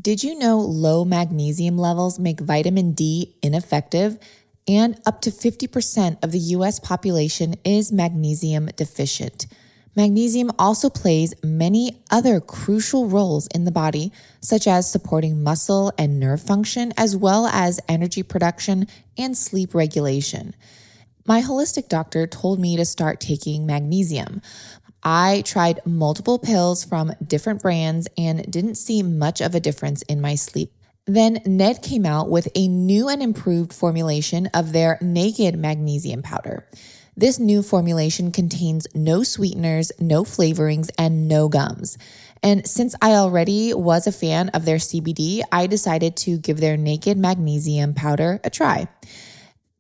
Did you know low magnesium levels make vitamin D ineffective? And up to 50% of the US population is magnesium deficient. Magnesium also plays many other crucial roles in the body, such as supporting muscle and nerve function, as well as energy production and sleep regulation. My holistic doctor told me to start taking magnesium. I tried multiple pills from different brands and didn't see much of a difference in my sleep. Then Ned came out with a new and improved formulation of their naked magnesium powder. This new formulation contains no sweeteners, no flavorings, and no gums. And since I already was a fan of their CBD, I decided to give their naked magnesium powder a try.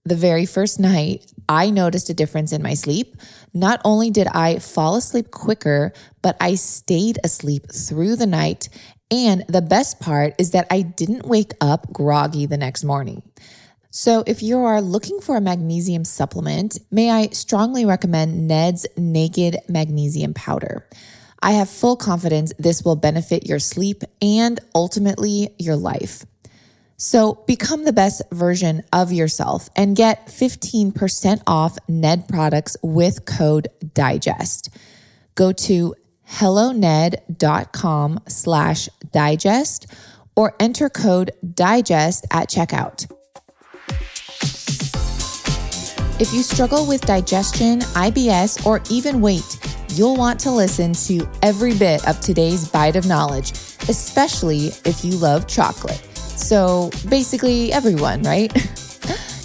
The very first night, I noticed a difference in my sleep. Not only did I fall asleep quicker, but I stayed asleep through the night. And the best part is that I didn't wake up groggy the next morning. So if you are looking for a magnesium supplement, may I strongly recommend Ned's Naked Magnesium Powder. I have full confidence this will benefit your sleep and ultimately your life. So become the best version of yourself and get 15% off Ned products with code DIGEST. Go to helloned.com/digest or enter code DIGEST at checkout. If you struggle with digestion, IBS, or even weight, you'll want to listen to every bit of today's bite of knowledge, especially if you love chocolate. So basically everyone, right?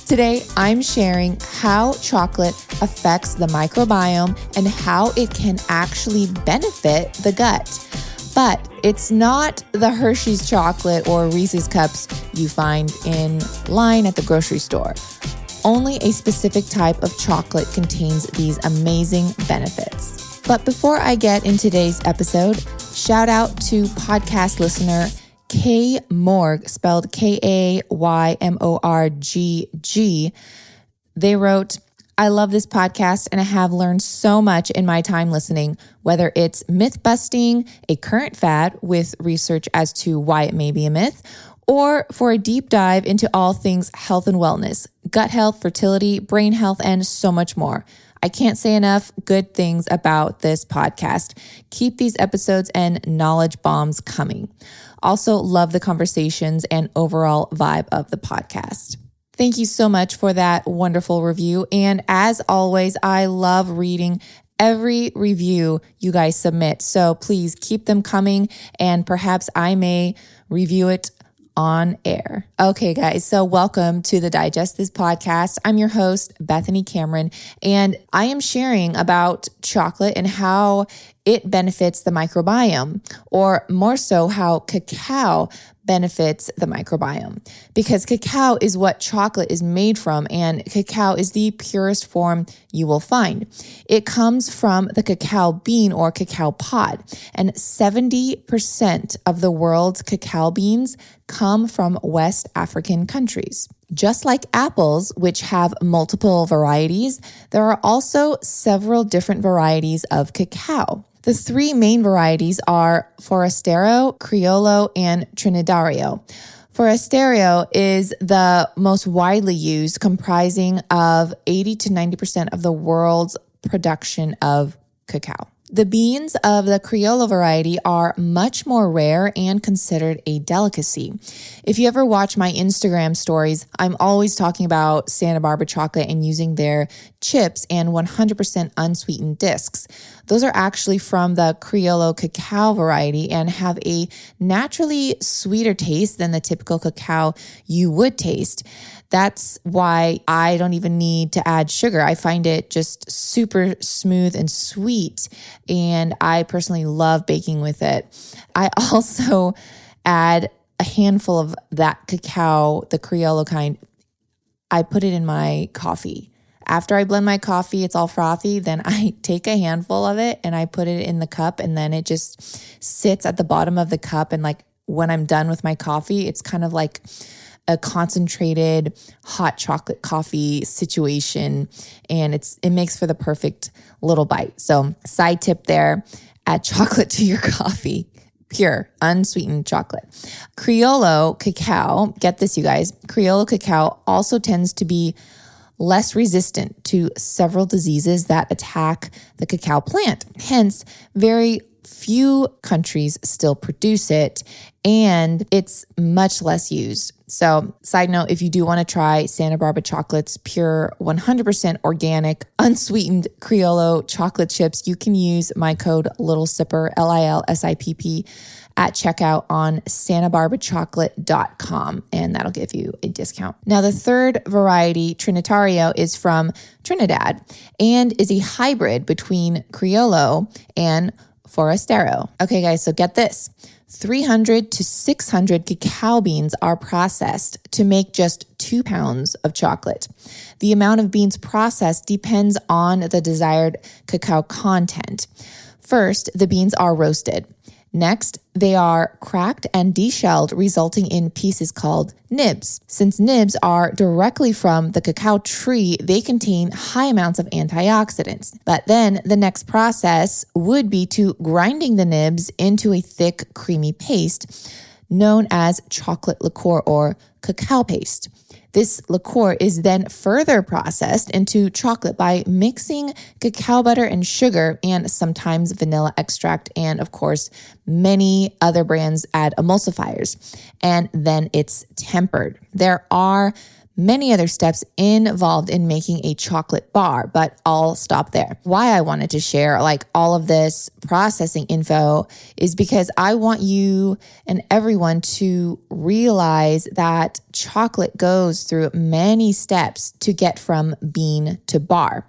Today, I'm sharing how chocolate affects the microbiome and how it can actually benefit the gut. But it's not the Hershey's chocolate or Reese's cups you find in line at the grocery store. Only a specific type of chocolate contains these amazing benefits. But before I get in today's episode, shout out to podcast listener K Morg, spelled Kaymorgg. They wrote, I love this podcast and I have learned so much in my time listening, whether it's myth busting, a current fad with research as to why it may be a myth, or for a deep dive into all things health and wellness, gut health, fertility, brain health, and so much more. I can't say enough good things about this podcast. Keep these episodes and knowledge bombs coming. Also love the conversations and overall vibe of the podcast. Thank you so much for that wonderful review. And as always, I love reading every review you guys submit. So please keep them coming and perhaps I may review it on air. Okay, guys, so welcome to the Digest This podcast. I'm your host, Bethany Cameron, and I am sharing about chocolate and how it benefits the microbiome, or more so, how cacao benefits the microbiome. Because cacao is what chocolate is made from, and cacao is the purest form you will find. It comes from the cacao bean or cacao pod, and 70% of the world's cacao beans come from West African countries. Just like apples, which have multiple varieties, there are also several different varieties of cacao. The three main varieties are Forastero, Criollo, and Trinitario. Forastero is the most widely used, comprising of 80 to 90% of the world's production of cacao. The beans of the Criollo variety are much more rare and considered a delicacy. If you ever watch my Instagram stories, I'm always talking about Santa Barbara chocolate and using their chips and 100% unsweetened discs. Those are actually from the Criollo cacao variety and have a naturally sweeter taste than the typical cacao you would taste. That's why I don't even need to add sugar. I find it just super smooth and sweet, and I personally love baking with it. I also add a handful of that cacao, the Criollo kind. I put it in my coffee. After I blend my coffee, it's all frothy. Then I take a handful of it and I put it in the cup, and then it just sits at the bottom of the cup. And like when I'm done with my coffee, it's kind of like a concentrated hot chocolate coffee situation, and it makes for the perfect little bite. So side tip there, add chocolate to your coffee. pure, unsweetened chocolate. Criollo cacao, get this, you guys, Criollo cacao also tends to be less resistant to several diseases that attack the cacao plant. Hence, very few countries still produce it, and it's much less used. So, side note, if you do want to try Santa Barbara Chocolate's pure 100% organic, unsweetened Criollo chocolate chips, you can use my code LITTLESIPPER, LILSIPP, at checkout on santabarbarachocolate.com, and that'll give you a discount. Now, the third variety, Trinitario, is from Trinidad and is a hybrid between Criollo and Forastero. Okay, guys, so get this. 300 to 600 cacao beans are processed to make just 2 pounds of chocolate. The amount of beans processed depends on the desired cacao content. First, the beans are roasted. Next, they are cracked and deshelled, resulting in pieces called nibs. Since nibs are directly from the cacao tree, they contain high amounts of antioxidants. But then the next process would be to grinding the nibs into a thick, creamy paste known as chocolate liqueur or cacao paste. This liqueur is then further processed into chocolate by mixing cacao butter and sugar and sometimes vanilla extract, and of course, many other brands add emulsifiers, and then it's tempered. There are many other steps involved in making a chocolate bar, but I'll stop there. Why I wanted to share all of this processing info is because I want you and everyone to realize that chocolate goes through many steps to get from bean to bar.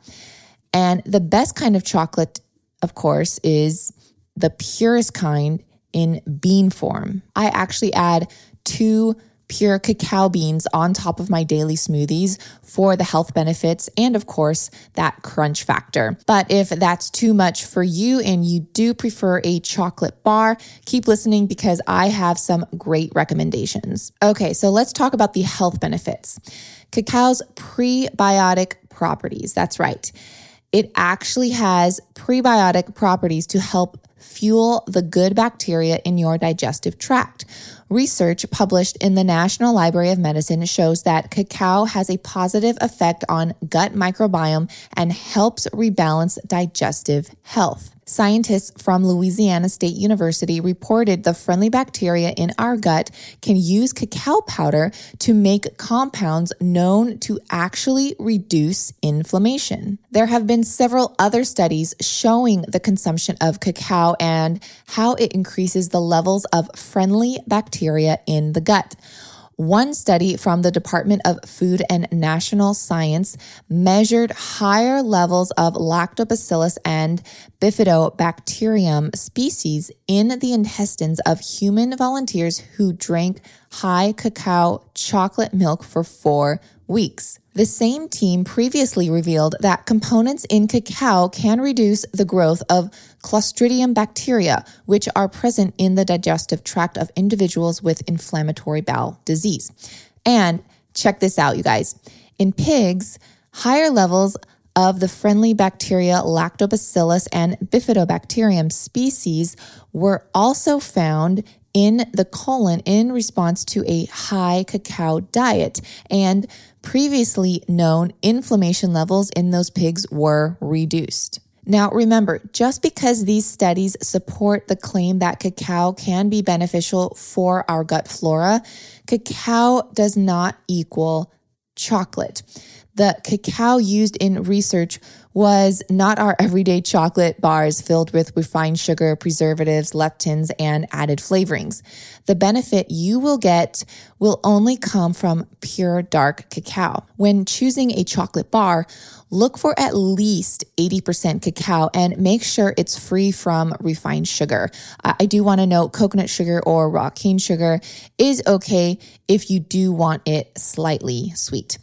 And the best kind of chocolate, of course, is the purest kind in bean form. I actually add 2 pure cacao beans on top of my daily smoothies for the health benefits and, of course, that crunch factor. But if that's too much for you and you do prefer a chocolate bar, keep listening because I have some great recommendations. Okay, so let's talk about the health benefits. Cacao's prebiotic properties. That's right. It actually has prebiotic properties to help fuel the good bacteria in your digestive tract. Research published in the National Library of Medicine shows that cacao has a positive effect on gut microbiome and helps rebalance digestive health. Scientists from Louisiana State University reported the friendly bacteria in our gut can use cacao powder to make compounds known to actually reduce inflammation. There have been several other studies showing the consumption of cacao and how it increases the levels of friendly bacteria in the gut. One study from the Department of Food and National Science measured higher levels of lactobacillus and bifidobacterium species in the intestines of human volunteers who drank high cacao chocolate milk for 4 weeks. The same team previously revealed that components in cacao can reduce the growth of Clostridium bacteria, which are present in the digestive tract of individuals with inflammatory bowel disease. And check this out, you guys. In pigs, higher levels of the friendly bacteria Lactobacillus and Bifidobacterium species were also found in the colon in response to a high cacao diet, and previously known inflammation levels in those pigs were reduced. Now, remember, just because these studies support the claim that cacao can be beneficial for our gut flora, cacao does not equal chocolate. The cacao used in research was not our everyday chocolate bars filled with refined sugar, preservatives, lectins, and added flavorings. The benefit you will get will only come from pure dark cacao. When choosing a chocolate bar, look for at least 80% cacao and make sure it's free from refined sugar. I do want to note coconut sugar or raw cane sugar is okay if you do want it slightly sweet.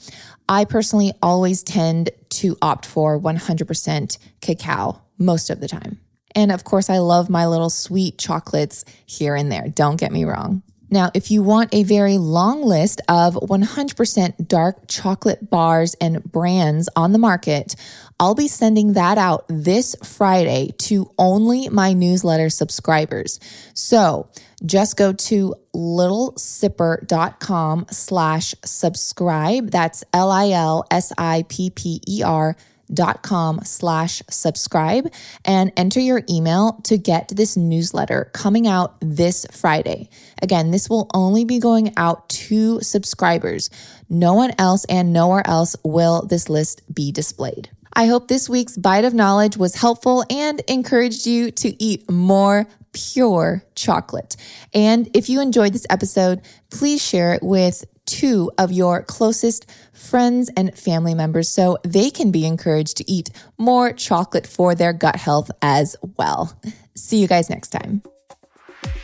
I personally always tend to opt for 100% cacao most of the time. And of course, I love my little sweet chocolates here and there. Don't get me wrong. Now, if you want a very long list of 100% dark chocolate bars and brands on the market, I'll be sending that out this Friday to only my newsletter subscribers. So just go to littlesipper.com/subscribe. That's LILSIPPER.com/subscribe and enter your email to get this newsletter coming out this Friday. Again, this will only be going out to subscribers. No one else and nowhere else will this list be displayed. I hope this week's bite of knowledge was helpful and encouraged you to eat more pure chocolate. And if you enjoyed this episode, please share it with 2 of your closest friends and family members so they can be encouraged to eat more chocolate for their gut health as well. See you guys next time.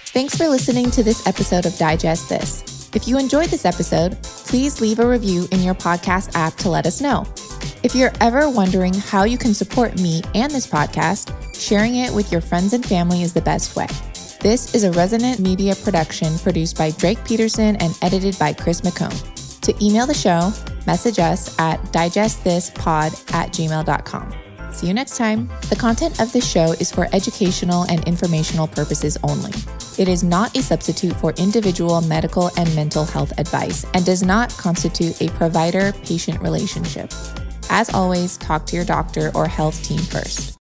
Thanks for listening to this episode of Digest This. If you enjoyed this episode, please leave a review in your podcast app to let us know. If you're ever wondering how you can support me and this podcast, sharing it with your friends and family is the best way. This is a Resonant Media production produced by Drake Peterson and edited by Chris McCone. To email the show, message us at digestthispod@gmail.com. See you next time. The content of this show is for educational and informational purposes only. It is not a substitute for individual medical and mental health advice and does not constitute a provider-patient relationship. As always, talk to your doctor or health team first.